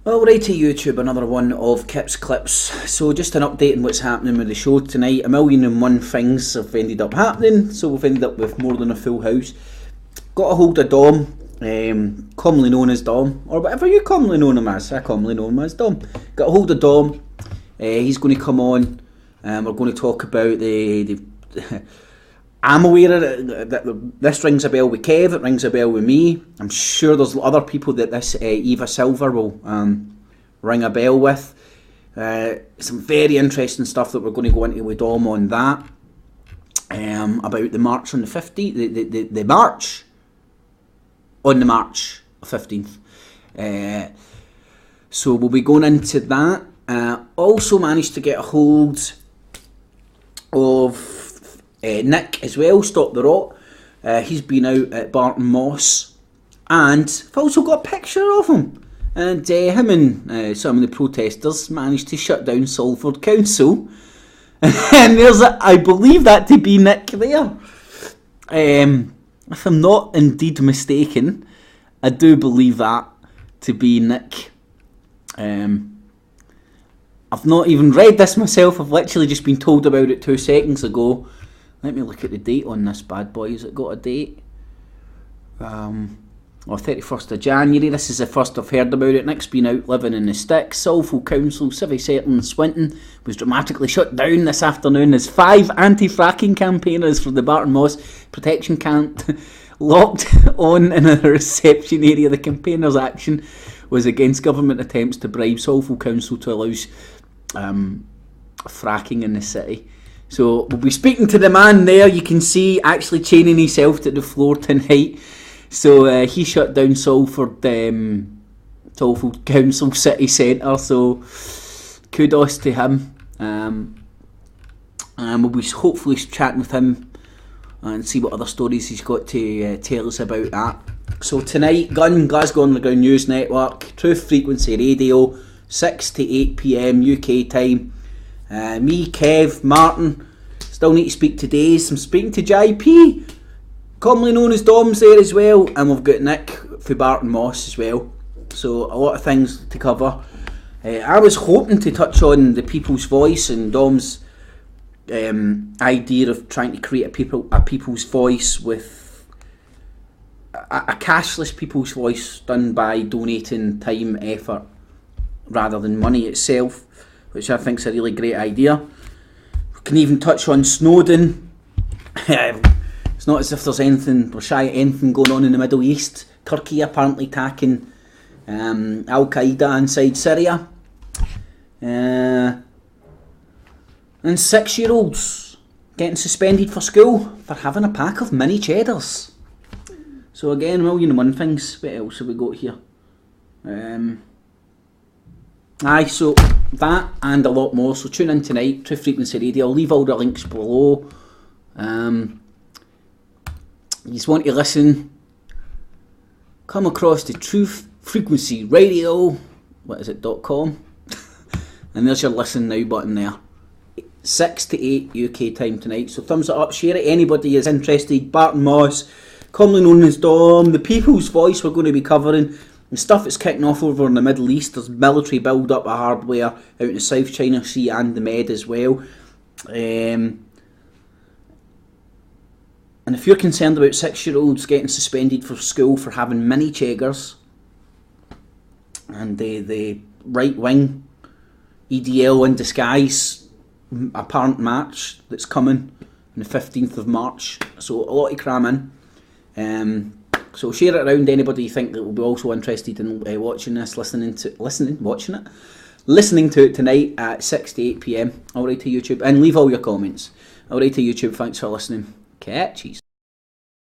Alrighty YouTube, another one of Kip's Clips. So just an update on what's happening with the show tonight. 1,001 things have ended up happening, so we've ended up with more than a full house. Got a hold of Dom, commonly known as Dom, or whatever you commonly know him as. I commonly know him as Dom. Got a hold of Dom, he's going to come on, we're going to talk about the I'm aware that this rings a bell with Kev, it rings a bell with me. I'm sure there's other people that this Eva Silver will ring a bell with. Some very interesting stuff that we're going to go into with Dom on that. About the march on the 15th, the march on the March 15th. So we'll be going into that. Also managed to get a hold of Nick as well, Stop the Rot. He's been out at Barton Moss, and I've also got a picture of him. And him and some of the protesters managed to shut down Salford Council. And there's I believe that to be Nick there. If I'm not indeed mistaken, I do believe that to be Nick. I've not even read this myself, I've literally just been told about it 2 seconds ago. Let me look at the date on this bad boy. Has it got a date? 31st of January. This is the first I've heard about it. Nick's been out living in the sticks. Salford Council, Civvy Centre in Swinton was dramatically shut down this afternoon as 5 anti-fracking campaigners from the Barton Moss protection camp locked on in a reception area. The campaigners' action was against government attempts to bribe Salford Council to allow fracking in the city. So we'll be speaking to the man there. You can see actually chaining himself to the floor tonight. So he shut down Salford Council City Centre. So kudos to him. And we'll be hopefully chatting with him and see what other stories he's got to tell us about that. So tonight, G.U.N.N Glasgow Underground News Network, Truth Frequency Radio, 6 to 8 PM UK time. Me, Kev, Martin, still need to speak to Days. I'm speaking to JP, commonly known as Dom's there as well, and we've got Nick for Barton Moss as well. So a lot of things to cover. I was hoping to touch on the people's voice and Dom's idea of trying to create a people's voice with a cashless people's voice done by donating time, effort, rather than money itself, which I think is a really great idea. We can even touch on Snowden. It's not as if there's anything, we're shy of anything going on in the Middle East. Turkey apparently attacking Al-Qaeda inside Syria. And 6-year-olds getting suspended for school for having a pack of mini cheddars. So again, 1,001 things. What else have we got here? So that and a lot more. So tune in tonight, Truth Frequency Radio. I'll leave all the links below. You just want to listen, come across the Truth Frequency Radio, .com, and there's your listen now button there. 6 to 8 UK time tonight. So thumbs it up, share it. Anybody is interested. Barton Moss, commonly known as Dom, the people's voice we're going to be covering. And stuff that's kicking off over in the Middle East. There's military build-up of hardware out in the South China Sea and the Med as well. And if you're concerned about 6-year-olds getting suspended for school for having mini cheggers, and the right-wing EDL in disguise apparent match that's coming on the 15th of March. So a lot to cram in. So share it around anybody you think that will be also interested in watching this, listening to it tonight at 6 to 8 PM. Alright to YouTube, and leave all your comments. Alright to YouTube, thanks for listening. Catchies.